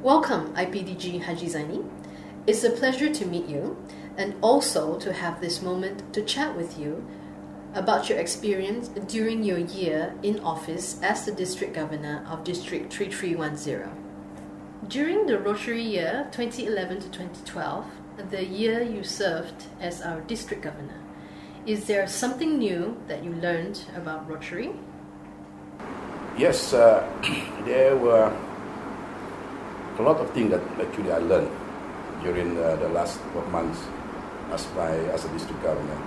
Welcome, IPDG Haji Zainie. It's a pleasure to meet you and also to have this moment to chat with you about your experience during your year in office as the District Governor of District 3310. During the Rotary year 2011 to 2012, the year you served as our District Governor, is there something new that you learned about Rotary? Yes, there were a lot of things that actually I learned during the last 12 months as a district governor.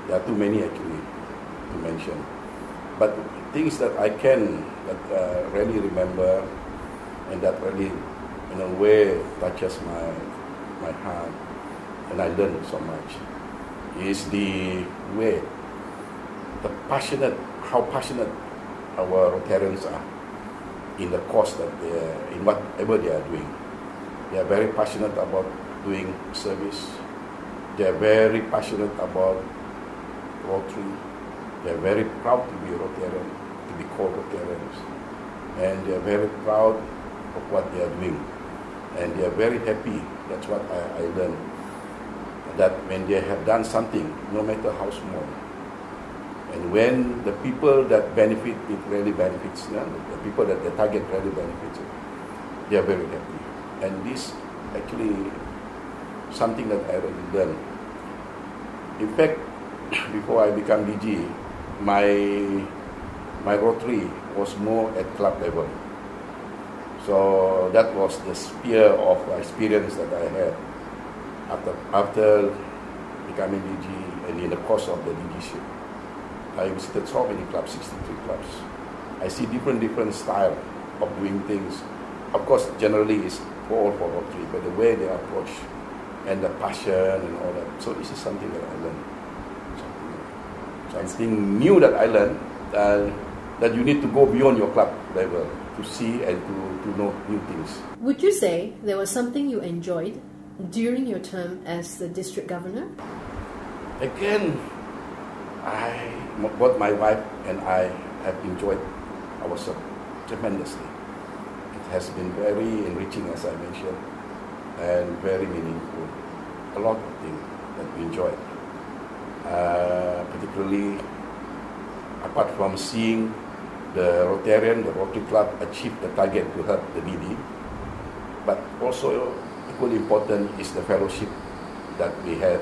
There are too many actually to mention, but things that I can really remember and that really in a way touches my heart and I learned so much is the way, how passionate our Rotarians are in the cause that in whatever they are doing. They are very passionate about doing service. They are very passionate about Rotary. They are very proud to be Rotarian, to be called Rotarians. And they are very proud of what they are doing. And they are very happy. That's what I learned. That when they have done something, no matter how small, and when the people that benefit, it really benefits them, the people that they target really benefits it, they are very happy. And this actually something that I really learned. In fact, before I became DG, my Rotary was more at club level. So that was the sphere of experience that I had after becoming DG and in the course of the DGship. I visited so many clubs, 63 clubs. I see different style of doing things. Of course, generally it's all for Rotary, but the way they approach and the passion and all that. So this is something that I learned. Something new that I learned, that you need to go beyond your club level to see and to know new things. Would you say there was something you enjoyed during your term as the District Governor? Again, both my wife and I have enjoyed ourselves tremendously. It has been very enriching, as I mentioned, and very meaningful. A lot of things that we enjoyed. Particularly, apart from seeing the Rotary Club achieve the target to help the needy, but also equally important is the fellowship that we had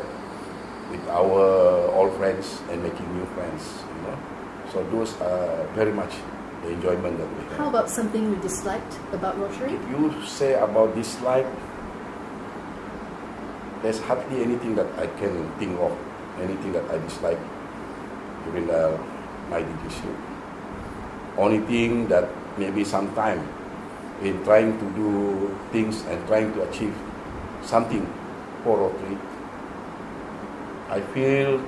with our old friends and making new friends, you know. So those are very much the enjoyment that we have. How about something you disliked about Rotary? If you say about dislike, there's hardly anything that I can think of, anything that I dislike during my DGship. Only thing that maybe sometime in trying to do things and trying to achieve something for Rotary, I feel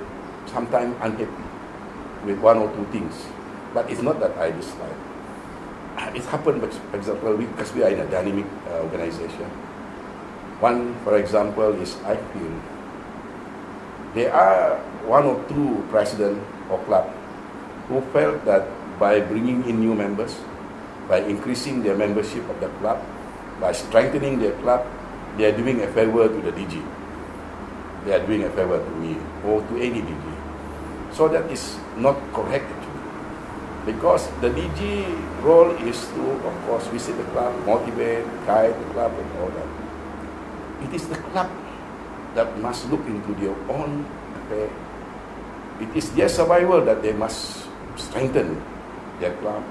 sometimes unhappy with one or two things, but it's not that I dislike. It happened, for example, because we are in a dynamic organization. One, for example, is I feel there are one or two presidents or club who felt that by bringing in new members, by increasing their membership of the club, by strengthening their club, they are doing a favor to the DG. They are doing a favor to me or to any DG. So that is not correct actually. Because the DG role is to, of course, visit the club, motivate, guide the club and all that. It is the club that must look into their own affair. It is their survival that they must strengthen their club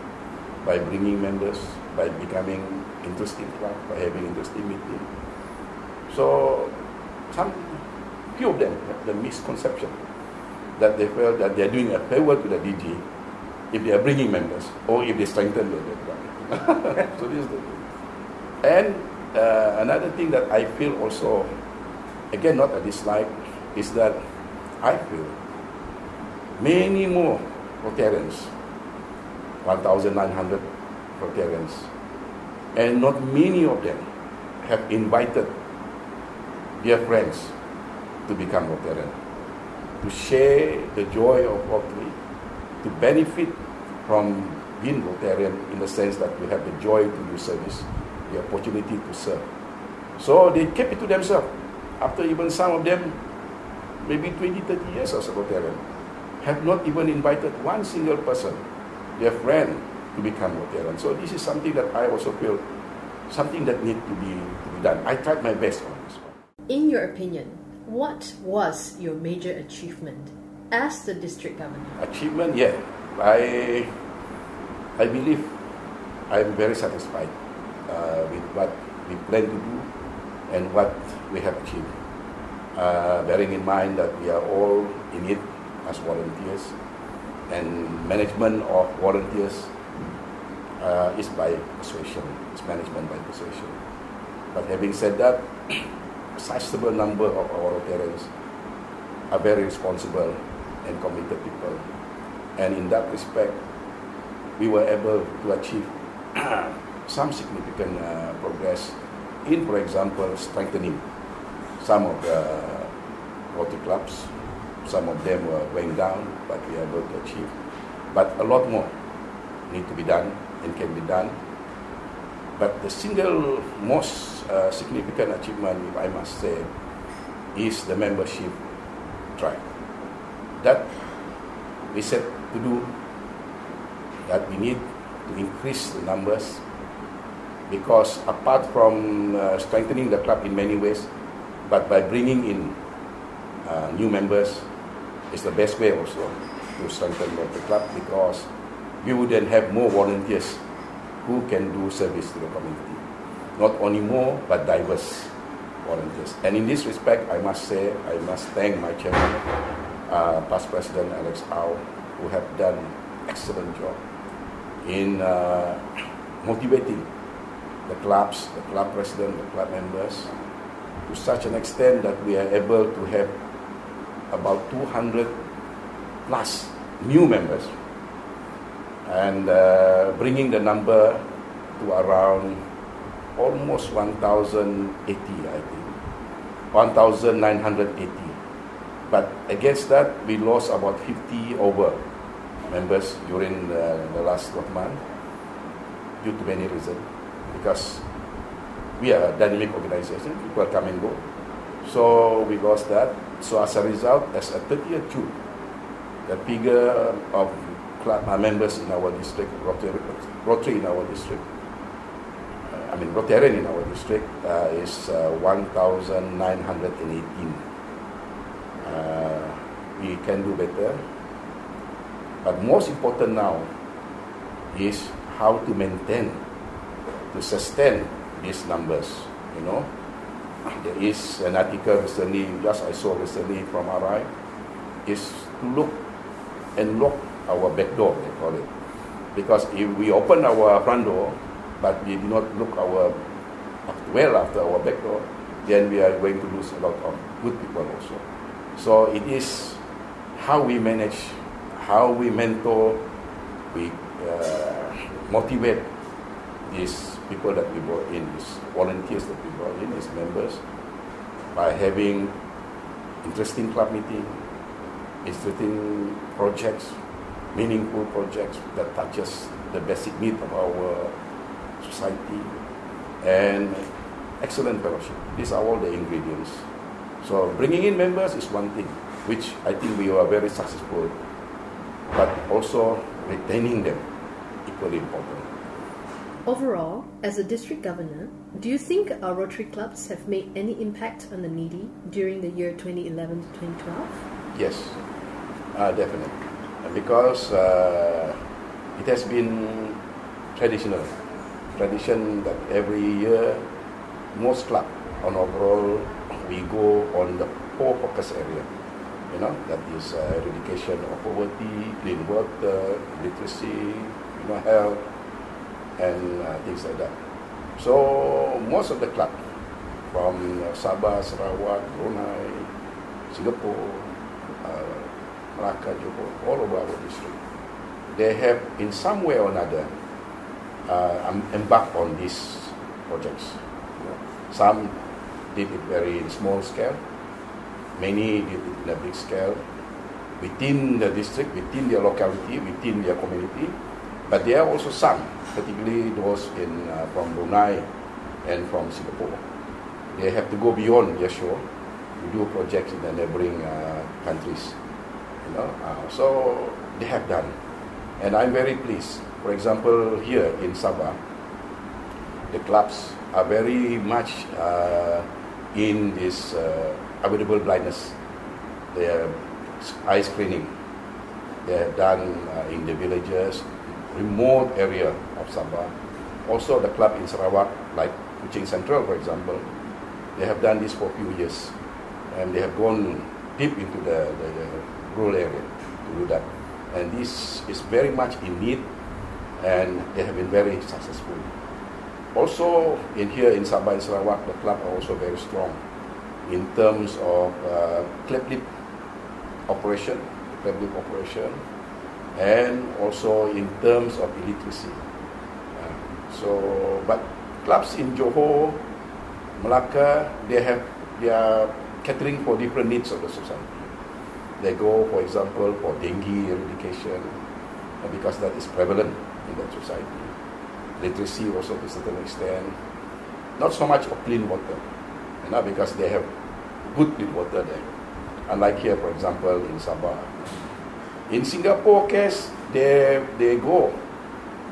by bringing members, by becoming interesting club, by having interesting meeting. So few of them have the misconception that they feel that they are doing a favor to the DG if they are bringing members or if they strengthen their club. So this is the thing. And another thing that I feel also, again not a dislike, is that I feel many more Rotarians, 1,900 Rotarians, and not many of them have invited their friends to become Rotarian, to share the joy of Rotary, to benefit from being Rotarian in the sense that we have the joy to do service, the opportunity to serve. So they kept it to themselves. After even some of them, maybe 20, 30 years as a Rotarian, have not even invited one single person, their friend, to become Rotarian. So this is something that I also feel, something that needs to be done. I tried my best on this one. In your opinion, what was your major achievement as the district governor? Achievement, yeah. I believe I'm very satisfied with what we plan to do and what we have achieved. Bearing in mind that we are all in it as volunteers, and management of volunteers is by persuasion, it's management by persuasion. But having said that, a sizable number of our Rotarians are very responsible and committed people. And in that respect, we were able to achieve some significant progress in, for example, strengthening some of the Rotary clubs. Some of them were going down, but we are able to achieve. But a lot more need to be done and can be done. But the single most significant achievement, if I must say, is the membership drive. That we set to do, that we need to increase the numbers, because apart from strengthening the club in many ways, but by bringing in new members is the best way also to strengthen the club, because we would then have more volunteers who can do service to the community. Not only more, but diverse volunteers. And in this respect, I must say, I must thank my chairman, past President Alex Au, who have done excellent job in motivating the clubs, the club president, the club members, to such an extent that we are able to have about 200 plus new members, and bringing the number to around almost 1,080, I think, 1,980. But against that, we lost about 50 over members during the last 12 months due to many reasons, because we are a dynamic organization, people come and go. So we lost that. So as a result, as a 30th June, the figure of club members in our district, Rotary in our district, Rotarian in our district is 1,918. We can do better. But most important now is how to maintain, to sustain these numbers, you know. There is an article recently, just I saw recently from RI, is to look and lock our back door, they call it. Because if we open our front door, but we do not look well after our back door, then we are going to lose a lot of good people also. So it is how we manage, how we mentor, we motivate these people that we brought in, these volunteers that we brought in, these members, by having interesting club meeting, interesting projects, meaningful projects that touches the basic need of our society, and excellent fellowship. These are all the ingredients. So bringing in members is one thing, which I think we are very successful, but also retaining them, equally important. Overall, as a district governor, do you think our Rotary clubs have made any impact on the needy during the year 2011 to 2012? Yes, definitely. Because it has been tradition that every year, most clubs on overall, we go on the 4 focus area. You know, that is eradication of poverty, clean water, literacy, health, and things like that. So most of the club from Sabah, Sarawak, Brunei, Singapore, Malacca, Johor, all over our district, they have in some way or another embarked on these projects. Some did it very small scale, many did it in a big scale, within the district, within their locality, within their community. But there are also some, particularly those from Brunei, and from Singapore. They have to go beyond their shore to do projects in the neighboring countries. So they have done, and I'm very pleased. For example, here in Sabah, the clubs are very much in this avoidable blindness. They have eye screening. They have done in the villages, remote area of Sabah. Also, the club in Sarawak, like Kuching Central, for example, they have done this for a few years, and they have gone deep into the rural area to do that. And this is very much in need, and they have been very successful. Also, here in Sabah and Sarawak, the club are also very strong in terms of cleft-lip operation, and also in terms of illiteracy. But clubs in Johor, Melaka, they are catering for different needs of the society. They go, for example, for dengue eradication, because that is prevalent in that society. Literacy also to a certain extent. Not so much of clean water, because they have good clean water there. Unlike here, for example, in Sabah. In Singapore case, they go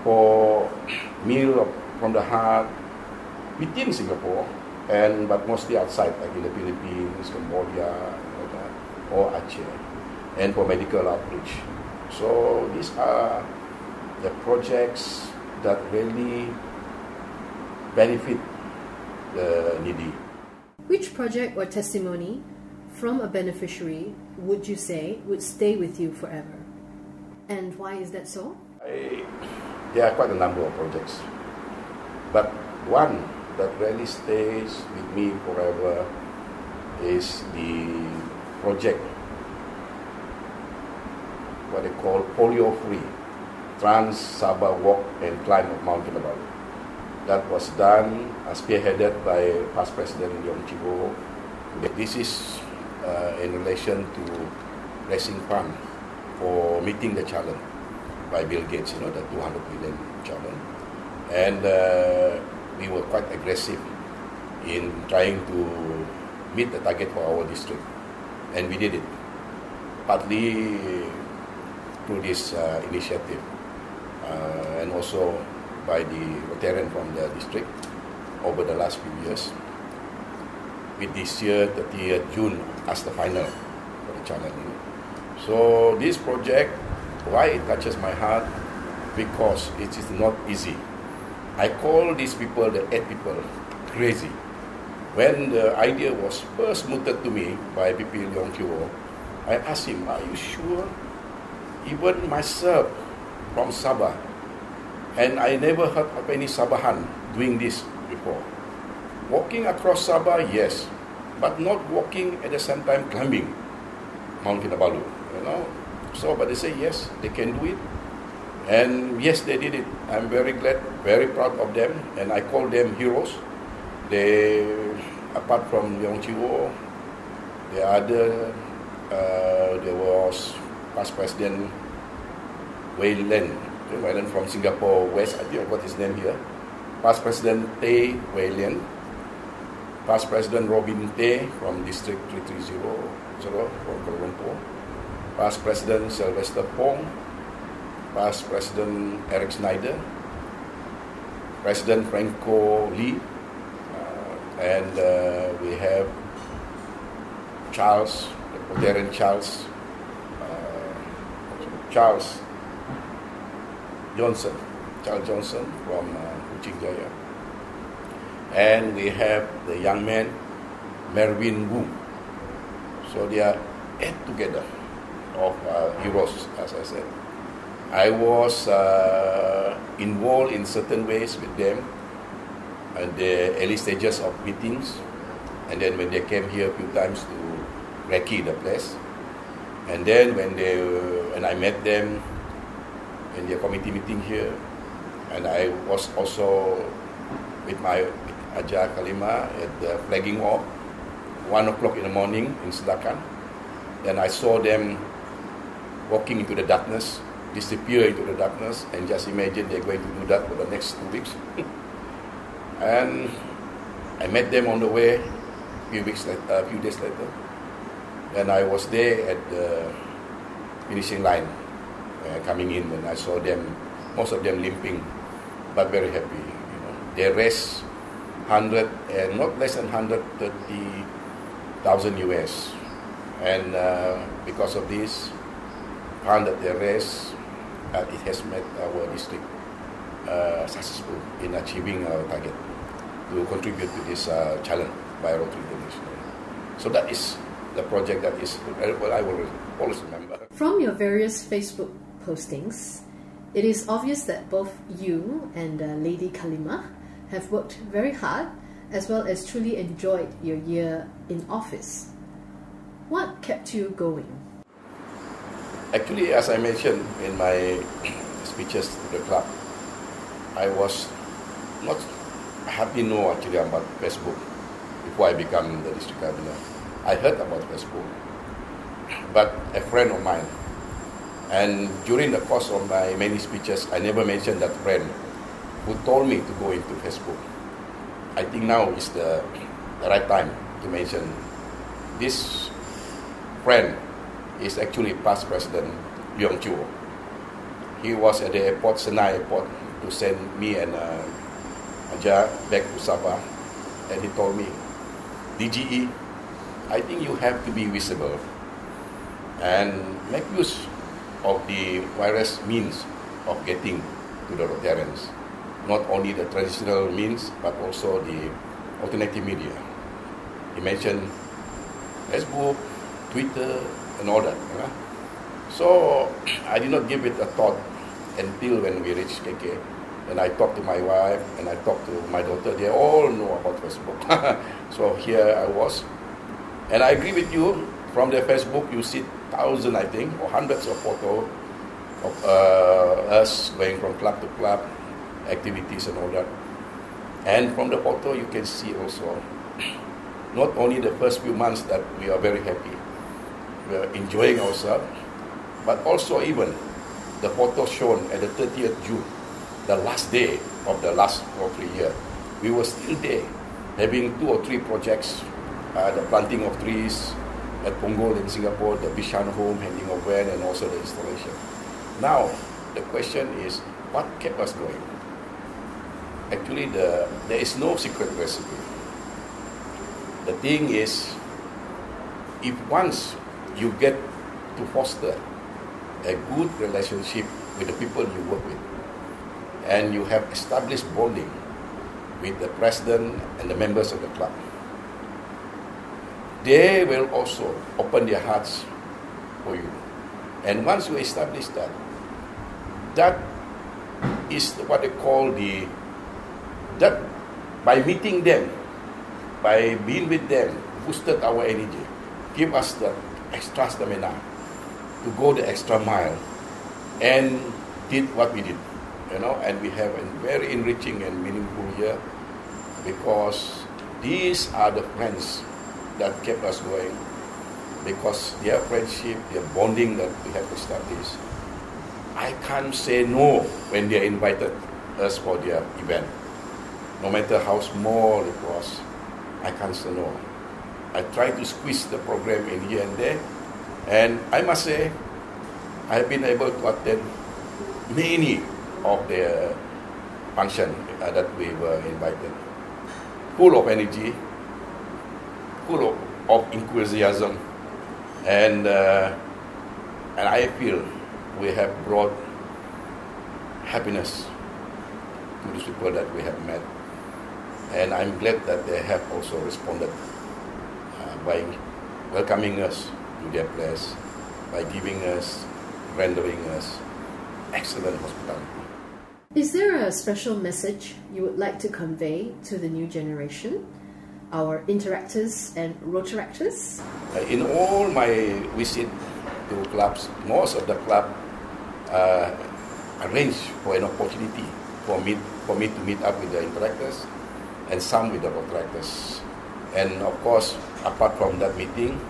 for meal from the heart within Singapore, but mostly outside, like in the Philippines, Cambodia, or Aceh, and for medical outreach. So these are the projects that really benefit the needy. Which project or testimony from a beneficiary would you say would stay with you forever? And why is that so? There are quite a number of projects, but one that really stays with me forever is the project, what they call polio-free Trans-Sabah Walk and Climb of Mount Kinabalu. That was done, spearheaded by past President Leong Chivo. This is in relation to raising funds for meeting the challenge by Bill Gates, the 200 billion challenge. And we were quite aggressive in trying to meet the target for our district. And we did it, partly through this initiative, and also by the Rotarian from the district over the last few years. With this year, 30th June, as the final for the challenge. So this project, why it touches my heart? Because it is not easy. I call these people, the 8 people, crazy. When the idea was first mooted to me by PP Leong Chivo, I asked him, are you sure? Even myself from Sabah, and I never heard of any Sabahan doing this before. Walking across Sabah, yes, but not walking at the same time climbing Mount Kinabalu, So, but they say yes, they can do it. And yes, they did it. I'm very glad, very proud of them, and I call them heroes. They, apart from Leong Chivo, there was past President Wei Len from Singapore West, I think I got his name here. Past President Tay Wei Len, past President Robin Tay from District 3300 from Kuala Lumpur, past President Sylvester Pong, past President Eric Snyder, President Franco Lee, and we have Charles, the Rotarian Charles Johnson from Kuching Jaya. And we have the young man, Mervyn Wu. So they are 8 together of heroes, as I said. I was involved in certain ways with them at the early stages of meetings. And then when they came here a few times to recce the place. And then when I met them in their committee meeting here, and I was also with my Aja Kalima at the flagging off, 1 o'clock in the morning in Sedakan. Then I saw them walking into the darkness, disappear into the darkness, and just imagine they're going to do that for the next 2 weeks. And I met them on the way a few days later. And I was there at the finishing line, coming in, and I saw them, most of them limping, but very happy. You know, they raised not less than 130,000 US, and because of this fund that they raised, it has made our district successful in achieving our target to contribute to this challenge by Rotary International. So that is the project that is what I will always remember. From your various Facebook postings, it is obvious that both you and Lady Kalima have worked very hard as well as truly enjoyed your year in office. What kept you going? Actually, as I mentioned in my speeches to the club, I didn't know actually about Facebook before I became the district governor. I heard about Facebook, but a friend of mine, and during the course of my many speeches, I never mentioned that friend who told me to go into Facebook. I think now is the right time to mention this friend is actually past President Leong Chuo. He was at the airport, Zainie airport, to send me and Aja back to Sabah, and he told me, DGE, I think you have to be visible and make use of the various means of getting to the Rotarians. Not only the traditional means, but also the alternative media. He mentioned Facebook, Twitter, and all that. You know? So I did not give it a thought until when we reached KK. And I talked to my wife and I talked to my daughter. They all know about Facebook. So here I was. And I agree with you, from the Facebook you see thousands, I think, or hundreds of photos of us going from club to club, activities and all that. And from the photo you can see also, not only the first few months that we are very happy, we are enjoying ourselves, but also even the photo shown at the 30th June, the last day of the last Rotary year. We were still there, having 2 or 3 projects, the planting of trees at Punggol in Singapore, the Bishan home, handing of van, and also the installation. Now, the question is, what kept us going? Actually, there is no secret recipe. The thing is, if once you get to foster a good relationship with the people you work with, and you have established bonding with the president and the members of the club, they will also open their hearts for you. And once you establish that, that is what they call that by meeting them, by being with them, boosted our energy, give us the extra stamina to go the extra mile, and did what we did, you know. And we have a very enriching and meaningful year, because these are the friends that kept us going, because their friendship, their bonding that we have established. I can't say no when they invited us for their event. No matter how small it was, I can't say no. I try to squeeze the program in here and there, and I must say, I have been able to attend many of the functions that we were invited. Full of energy, full of enthusiasm, and I feel we have brought happiness to these people that we have met, and I'm glad that they have also responded by welcoming us to their place, by rendering us excellent hospitality. Is there a special message you would like to convey to the new generation, our interactors and rotaractors? In all my visit to clubs, most of the club arranged for an opportunity for me to meet up with the interactors, and some with the rotaractors. And of course, apart from that meeting,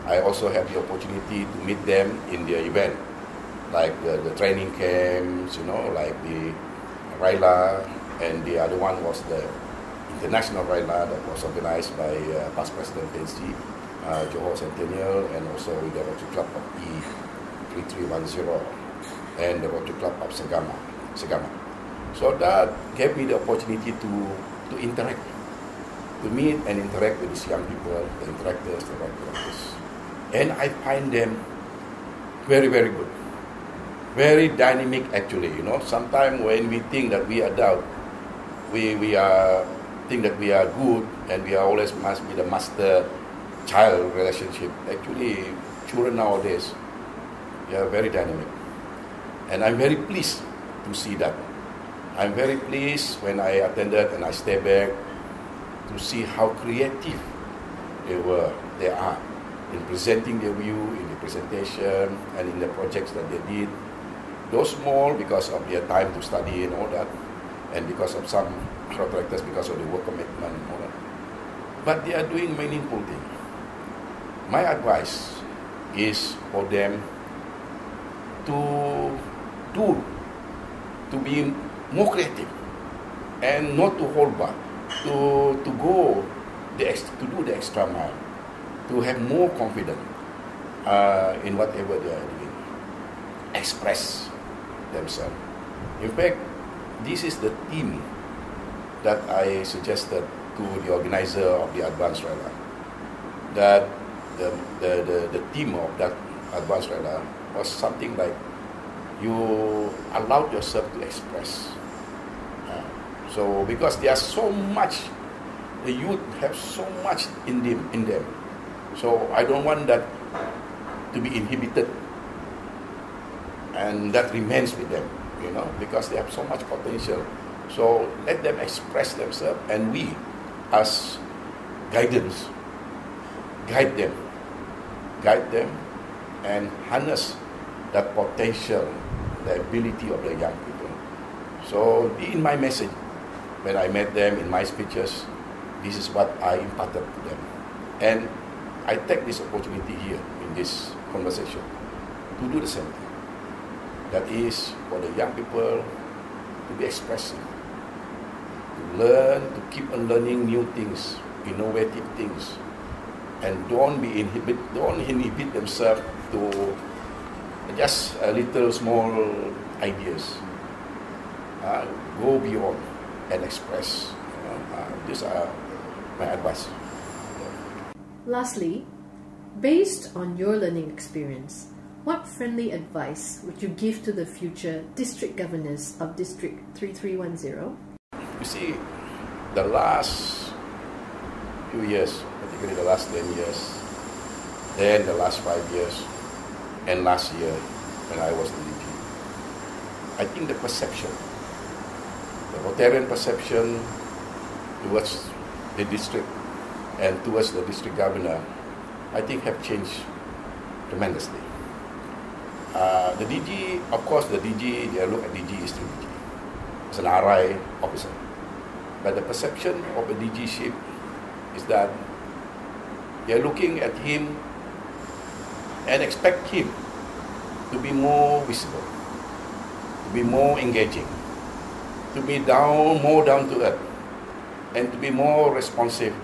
I also have the opportunity to meet them in their event, like the training camps, you know, like the Raila, and the other one was the international Raila that was organized by past President PNC, Johor Centennial, and also with the Rotary Club of E3310 and the Rotary Club of Segama. So that gave me the opportunity to interact, to meet and interact with these young people, the interactors, the writers. And I find them very, very good. Very dynamic actually, you know. Sometimes when we think that we are adult, we think that we are good and we are always must be the master-child relationship. Actually, children nowadays, they are very dynamic. And I'm very pleased to see that. I'm very pleased when I attended and I stay back to see how creative they are in presenting their view, in the presentation, and in the projects that they did. Though small because of their time to study and all that, and because of some contractors because of the work commitment and all that. But they are doing meaningful things. My advice is for them to be more creative and not to hold back, to do the extra mile, to have more confidence in whatever they are doing, express themselves. In fact, this is the theme that I suggested to the organizer of the Advanced Raila, that the theme of that Advanced Raila was something like you allowed yourself to express. So because there are so much, the youth have so much in them. So I don't want that to be inhibited, and that remains with them, you know, because they have so much potential. So let them express themselves, and we, as guidance, guide them, and harness that potential, the ability of the young people. So in my message, when I met them in my speeches, this is what I imparted to them. And I take this opportunity here in this conversation to do the same thing. That is for the young people to be expressive, to learn, to keep on learning new things, innovative things, and don't inhibit themselves to just a little small ideas. Go beyond and express. These are my advice. Lastly, based on your learning experience, what friendly advice would you give to the future district governors of District 3310? You see, the last few years, particularly the last 10 years, then the last 5 years, and last year when I was the DG, I think the perception, the Rotarian perception towards the district and towards the district governor, I think have changed tremendously. The DG, of course, the DG, they look at DG is still DG. It's an RI officer. But the perception of a DG-ship is that they're looking at him and expect him to be more visible, to be more engaging, to be more down to earth, and to be more responsive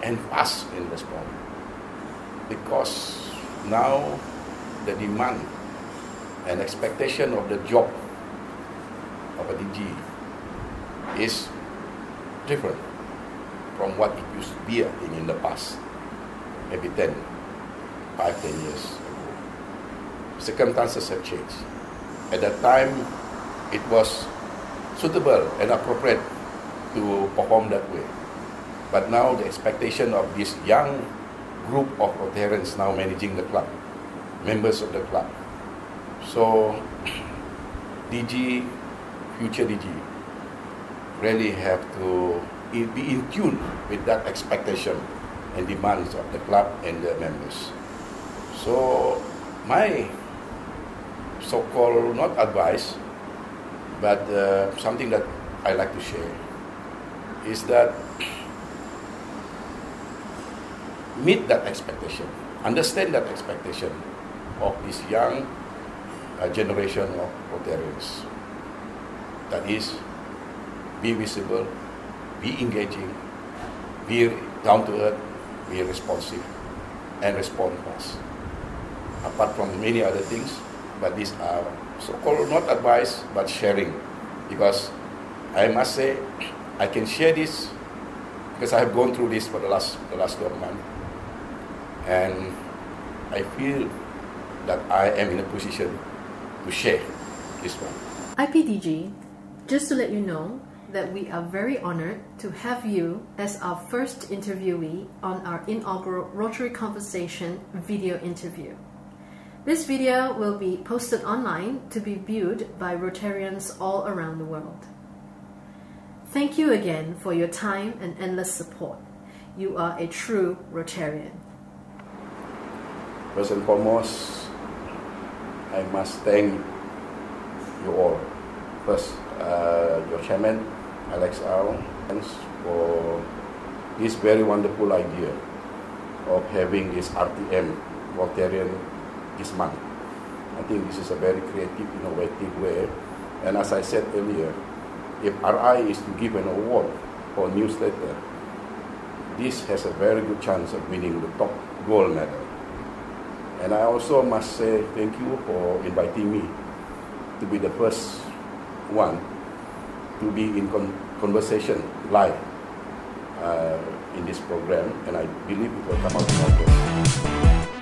and fast in response. Because now the demand and expectation of the job of a DG is different from what it used to be, I think, in the past, maybe 10 years ago. Circumstances have changed. At that time, it was suitable and appropriate to perform that way. But now the expectation of this young group of Rotarians now managing the club, members of the club. So DG, future DG, really have to be in tune with that expectation and demands of the club and the members. So my so-called, not advice, but something that I like to share is that meet that expectation, understand that expectation of this young generation of Rotarians. That is, be visible, be engaging, be down to earth, be responsive, and respond fast. Apart from many other things, but these are so-called not advice, but sharing. Because I must say, I can share this because I have gone through this for the last 12 months. And I feel that I am in a position to share this one. IPDG, just to let you know that we are very honored to have you as our first interviewee on our inaugural Rotary Conversation video interview. This video will be posted online to be viewed by Rotarians all around the world. Thank you again for your time and endless support. You are a true Rotarian. First and foremost, I must thank you all. First, your chairman, Alex Au, thanks for this very wonderful idea of having this RTM, Rotarian, this month. I think this is a very creative, innovative way. And as I said earlier, if RI is to give an award for newsletter, this has a very good chance of winning the top gold medal. And I also must say thank you for inviting me to be the first one to be in conversation live in this program, and I believe it will come out well.